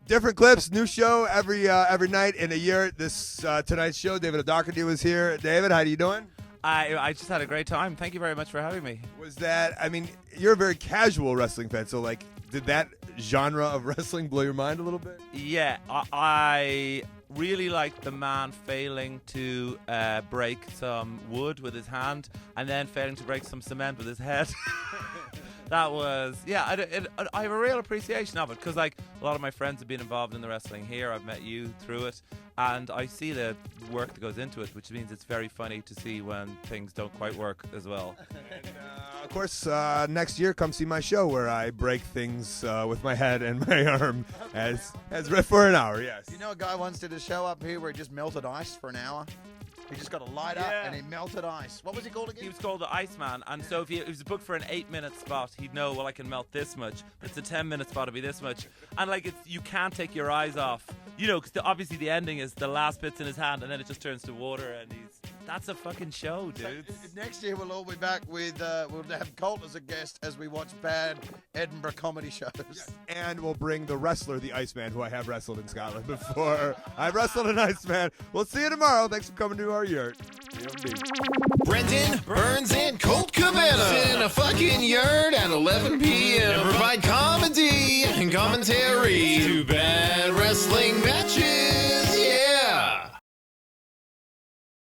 Different clips, new show every night in a year. This tonight's show, David O'Doherty was here. David, how are you doing? I just had a great time. Thank you very much for having me. Was that, I mean, you're a very casual wrestling fan, so like, did that genre of wrestling blow your mind a little bit? Yeah, I really liked the man failing to break some wood with his hand and then failing to break some cement with his head. That was, yeah, I have a real appreciation of it because, like, a lot of my friends have been involved in the wrestling here. I've met you through it, and I see the work that goes into it, which means it's very funny to see when things don't quite work as well. And, of course, next year, come see my show where I break things with my head and my arm as for an hour, yes. You know a guy once did a show up here where he just melted ice for an hour? He just got a lighter and he melted ice. What was he called again? He was called the Iceman, and so if he was booked for an 8-minute spot, he'd know, well, I can melt this much, but it's a 10-minute spot, it'll be this much. And, like, you can't take your eyes off, you know, because obviously the ending is the last bit's in his hand, and then it just turns to water, and that's a fucking show, dude. So, next year we'll all be back with, we'll have Colt as a guest as we watch bad Edinburgh comedy shows. Yes. And we'll bring the wrestler, the Iceman, who I have wrestled in Scotland before. I've wrestled an Iceman. We'll see you tomorrow. Thanks for coming to our yurt. Brendon, Burns, and Colt Cabana in a fucking yurt at 11 p.m. Provide comedy and commentary to bad wrestling matches.